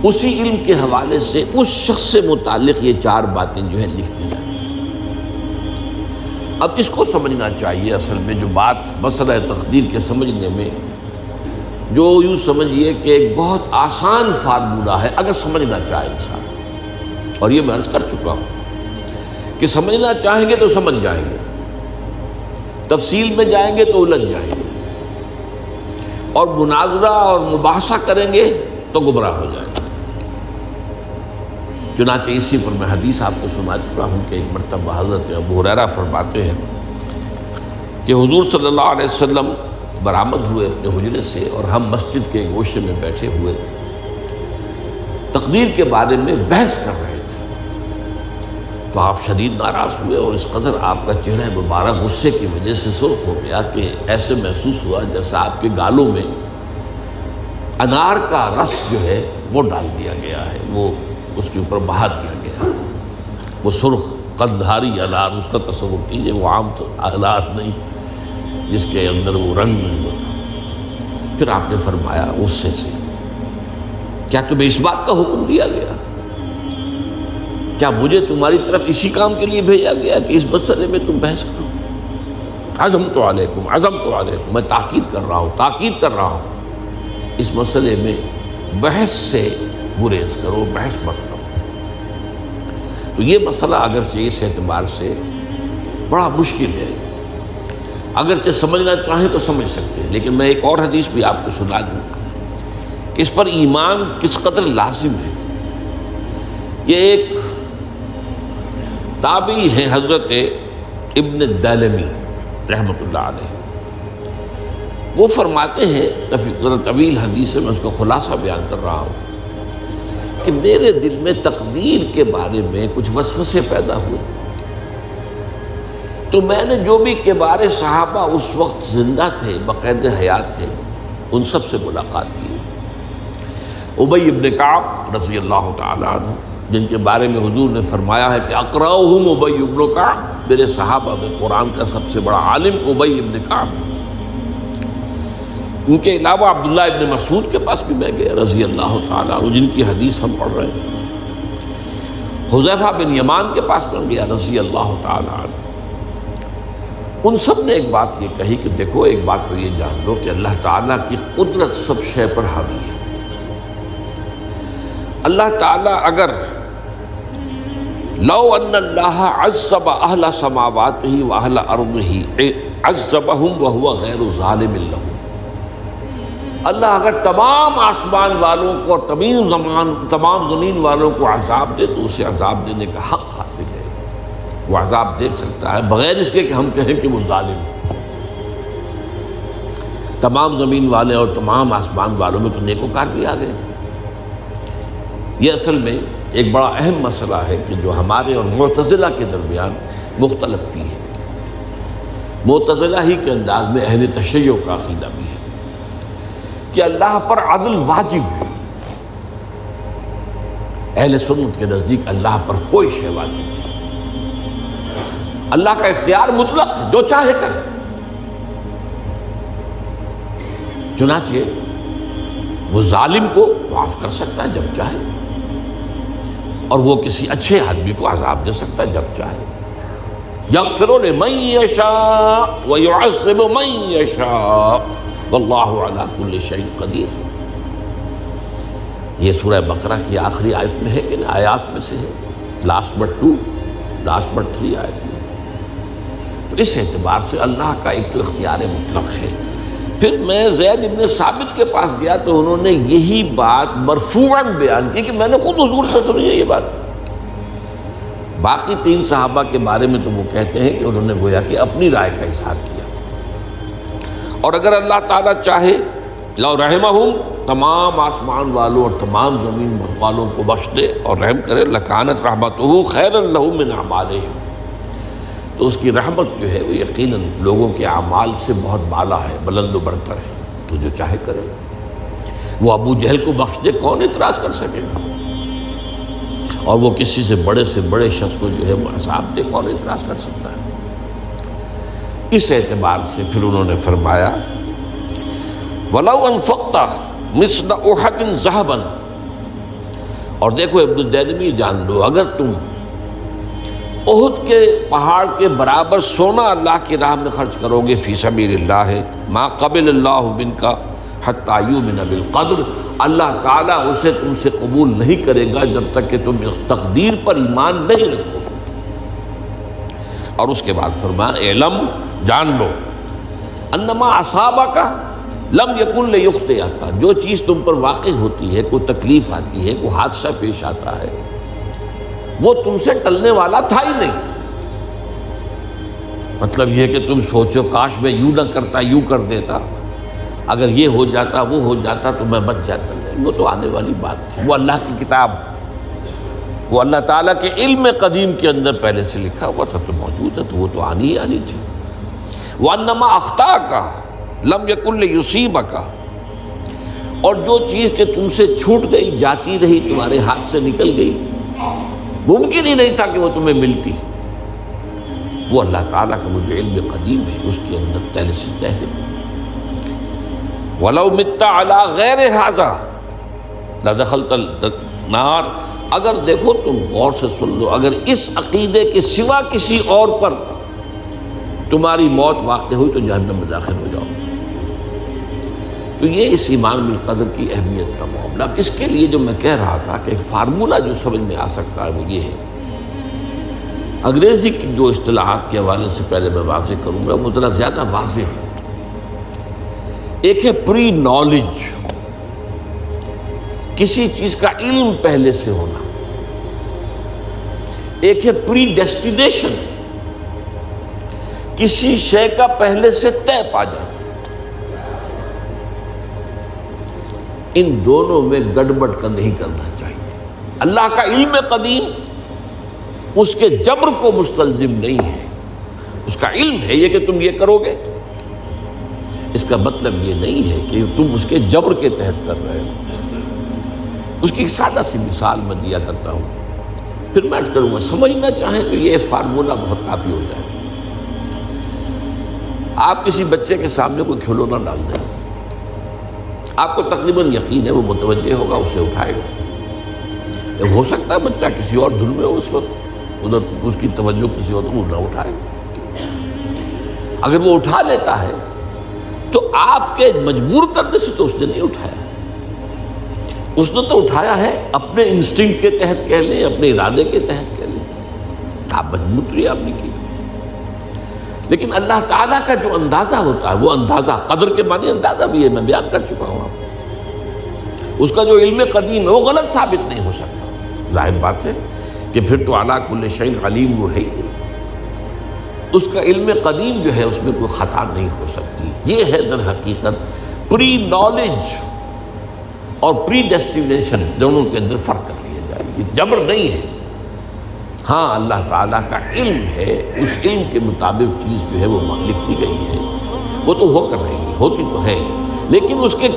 اسی علم کے حوالے سے اس شخص سے متعلق یہ 4 باتیں جو ہیں لکھ دی جاتی ہیں۔ اب اس کو سمجھنا چاہیے، اصل میں جو بات مسئلہ تقدیر کے سمجھنے میں، جو یوں سمجھیے کہ ایک بہت آسان فارمولہ ہے اگر سمجھنا چاہے انسان، اور یہ میں عرض کر چکا ہوں کہ سمجھنا چاہیں گے تو سمجھ جائیں گے، تفصیل میں جائیں گے تو الجھ جائیں گے، اور مناظرہ اور مباحثہ کریں گے تو گمراہ ہو جائیں گے۔ چنانچہ اسی پر میں حدیث آپ کو سنا چکا ہوں کہ ایک مرتبہ حضرت ابو ہریرہ فرماتے ہیں کہ حضور صلی اللہ علیہ وسلم برآمد ہوئے اپنے حجرے سے، اور ہم مسجد کے گوشے میں بیٹھے ہوئے تقدیر کے بارے میں بحث کر رہے تھے، تو آپ شدید ناراض ہوئے، اور اس قدر آپ کا چہرہ مبارک غصے کی وجہ سے سرخ ہو گیا کہ ایسے محسوس ہوا جیسا آپ کے گالوں میں انار کا رس جو ہے وہ ڈال دیا گیا ہے، وہ اس کے اوپر بہا دیا گیا، وہ سرخ قندھاری انار، اس کا تصور کیجئے، وہ عام انار نہیں جس کے اندر وہ رنگ نہیں ہوتا۔ پھر آپ نے فرمایا غصے سے، کیا تمہیں اس بات کا حکم دیا گیا؟ کیا مجھے تمہاری طرف اسی کام کے لیے بھیجا گیا کہ اس مسئلے میں تم بحث کرو؟ عزمت علیکم میں تاکید کر رہا ہوں اس مسئلے میں بحث سے گریز کرو، بحث مت کرو۔ تو یہ مسئلہ اگرچہ اس اعتبار سے بڑا مشکل ہے، اگرچہ سمجھنا چاہیں تو سمجھ سکتے ہیں، لیکن میں ایک اور حدیث بھی آپ کو سنا دوں کہ اس پر ایمان کس قدر لازم ہے۔ یہ ایک تابعی ہے حضرت ابن دالمی رحمۃ اللہ علیہ، وہ فرماتے ہیں، ذرا طویل حدیث ہے، میں اس کا خلاصہ بیان کر رہا ہوں، کہ میرے دل میں تقدیر کے بارے میں کچھ وسوسے پیدا ہوئے، تو میں نے جو بھی کبار صحابہ اس وقت زندہ تھے، بقید حیات تھے، ان سب سے ملاقات کی۔ ابی ابن کعب رضی اللہ تعالیٰ عنہ، جن کے بارے میں حضور نے فرمایا ہے کہ اقرأہم ابی ابن کعب، میرے صحابہ میں قرآن کا سب سے بڑا عالم ابی ابن کعب۔ ان کے علاوہ عبداللہ ابن مسعود کے پاس بھی میں گیا رضی اللہ تعالیٰ عنہ، جن کی حدیث ہم پڑھ رہے ہیں۔ حذیفہ بن یمان کے پاس میں گیا رضی اللہ تعالیٰ عنہ۔ ان سب نے ایک بات یہ کہی کہ دیکھو، ایک بات تو یہ جان لو کہ اللہ تعالیٰ کی قدرت سب شے پر حاوی ہے۔ اللہ تعالیٰ اگر لو ان اللہ عذب اہل سماواتہ واہل ارضہ عذبہم وہو غیر ظالم لہم، اللہ اگر تمام آسمان والوں کو اور تمام زمین والوں کو عذاب دے تو اسے عذاب دینے کا حق حاصل ہے، وہ عذاب دے سکتا ہے بغیر اس کے کہ ہم کہیں کہ وہ ظالم ہے۔ تمام زمین والے اور تمام آسمان والوں میں تو نیکوکار بھی آ گئے۔ یہ اصل میں ایک بڑا اہم مسئلہ ہے کہ جو ہمارے اور معتزلہ کے درمیان مختلف فی ہے۔ معتزلہ ہی کے انداز میں اہل تشیع کا عقیدہ بھی ہے کہ اللہ پر عدل واجب ہے، اہل سنت کے نزدیک اللہ پر کوئی شے واجب نہیں، اللہ کا اختیار مطلق ہے، جو چاہے کرے۔ چنانچہ وہ ظالم کو معاف کر سکتا ہے جب چاہے، اور وہ کسی اچھے آدمی کو عذاب دے سکتا ہے جب چاہے۔ یغفر لمن یشاء ویعذب من یشاء واللہ علی کل شیء قدیر۔ یہ سورہ بقرہ کی آخری آیت میں ہے کہ آیات میں سے ہے، لاسٹ بٹ 3 آیت میں۔ تو اس اعتبار سے اللہ کا ایک تو اختیار مطلق ہے۔ پھر میں زید ابن ثابت کے پاس گیا تو انہوں نے یہی بات مرفوعاً بیان کی کہ میں نے خود حضور سے سنی ہے یہ بات۔ باقی 3 صحابہ کے بارے میں تو وہ کہتے ہیں کہ انہوں نے گویا کہ اپنی رائے کا اظہار کیا، اور اگر اللہ تعالیٰ چاہے لو رحمہم، تمام آسمان والوں اور تمام زمین والوں کو بخش دے اور رحم کرے، لکانت رحمتہ خیرا لہم من اعمالہم، تو اس کی رحمت جو ہے وہ یقیناً لوگوں کے اعمال سے بہت بالا ہے، بلند و برتر ہے، تو جو چاہے کرے۔ وہ ابو جہل کو بخش دے، کون اعتراض کر سکے گا؟ اور وہ کسی سے بڑے شخص کو جو ہے وہ عذاب دے، کون اعتراض کر سکتا ہے؟ اس اعتبار سے پھر انہوں نے فرمایا وَلَوْ أَنفَقْتَ مِثْلَ أُحَدٍ ذَهَبًا اور دیکھو ابن الدیلمی جان لو، اگر تم احد کے پہاڑ کے برابر سونا اللہ کی راہ میں خرچ کرو گے فی سبیل اللہ، ما قبل اللہ منک حتی یؤمن بالقدر، اللہ تعالیٰ اسے تم سے قبول نہیں کرے گا جب تک کہ تم تقدیر پر ایمان نہیں رکھو۔ اور اس کے بعد فرمایا اعلم، جان لو، انما اصابک لم یکن لیخطئک، جو چیز تم پر واقع ہوتی ہے، کوئی تکلیف آتی ہے، کوئی حادثہ پیش آتا ہے، وہ تم سے ٹلنے والا تھا ہی نہیں۔ مطلب یہ کہ تم سوچو کاش میں یوں نہ کرتا، یوں کر دیتا، اگر یہ ہو جاتا، وہ ہو جاتا تو میں بچ جاتا، نہیں، وہ تو آنے والی بات تھی، وہ اللہ کی کتاب، وہ اللہ تعالیٰ کے علم قدیم کے اندر پہلے سے لکھا ہوا تھا، تو موجود ہے، تو وہ تو آنی ہی آنی تھی۔ وَأَنَّمَا أَخْطَأَكَ لَمْ يَكُنْ لِيُصِيبَكَ، اور جو چیز کہ تم سے چھوٹ گئی، جاتی رہی، تمہارے ہاتھ سے نکل گئی، ممکن ہی نہیں تھا کہ وہ تمہیں ملتی، وہ اللہ تعالیٰ کا وہ جو علم قدیم ہے اس کے اندر پہلے سے طے ہے۔ وَلَوْ مِتَّ عَلَىٰ غَيْرِ هَٰذَا لَدَخَلْتَ النَّارَ، اگر دیکھو تم غور سے سن لو، اگر اس عقیدے کے سوا کسی اور پر تمہاری موت واقع ہوئی تو جہنم میں داخل ہو جاؤ۔ تو یہ اس ایمان بالقدر کی اہمیت کا معاملہ۔ اب اس کے لیے جو میں کہہ رہا تھا کہ ایک فارمولہ جو سمجھ میں آ سکتا ہے وہ یہ ہے، انگریزی کی جو اصطلاحات کے حوالے سے پہلے میں واضح کروں گا وہ ذرا زیادہ واضح ہے۔ ایک ہے پری نالج، کسی چیز کا علم پہلے سے ہونا، ایک ہے پری ڈیسٹینیشن، کسی شے کا پہلے سے طے پا جانا۔ ان دونوں میں گڑبڑ کا نہیں کرنا چاہیے۔ اللہ کا علم قدیم اس کے جبر کو مستلزم نہیں ہے، اس کا علم ہے یہ کہ تم یہ کرو گے، اس کا مطلب یہ نہیں ہے کہ تم اس کے جبر کے تحت کر رہے ہو۔ اس کی ایک سادہ سی مثال میں دیا کرتا ہوں، پھر میں کروں گا، سمجھنا چاہیں تو یہ فارمولہ بہت کافی ہوتا ہے۔ آپ کسی بچے کے سامنے کوئی کھلونا ڈال دیں، آپ کو تقریباً یقین ہے وہ متوجہ ہوگا، اسے اٹھائے گا۔ ہو سکتا ہے بچہ کسی اور دھن میں ہو اس وقت، ادھر اس کی توجہ کسی اور کو نہ اٹھائے، اگر وہ اٹھا لیتا ہے تو آپ کے مجبور کرنے سے تو اس نے نہیں اٹھایا، اس نے تو اٹھایا ہے اپنے انسٹنکٹ کے تحت کہہ لیں، اپنے ارادے کے تحت کہہ لیں، آپ مجبور تو یہ آپ نے کی۔ لیکن اللہ تعالیٰ کا جو اندازہ ہوتا ہے وہ اندازہ، قدر کے معنی اندازہ بھی ہے، میں بیان کر چکا ہوں آپ کو، اس کا جو علم قدیم ہے وہ غلط ثابت نہیں ہو سکتا۔ ظاہر بات ہے کہ پھر تو اعلیٰ کل شیء علیم وہ ہے ہی نہیں، اس کا علم قدیم جو ہے اس میں کوئی خطا نہیں ہو سکتی۔ یہ ہے در حقیقت پری نالج اور پری ڈیسٹینیشن، دونوں کے اندر فرق کر لیا جائے، یہ جبر نہیں ہے۔ ہاں اللہ تعالیٰ کا علم ہے، اس علم کے مطابق چیز جو ہے وہ لکھتی گئی ہے، وہ تو ہو کر رہی ہے، ہوتی تو ہے، لیکن اس کے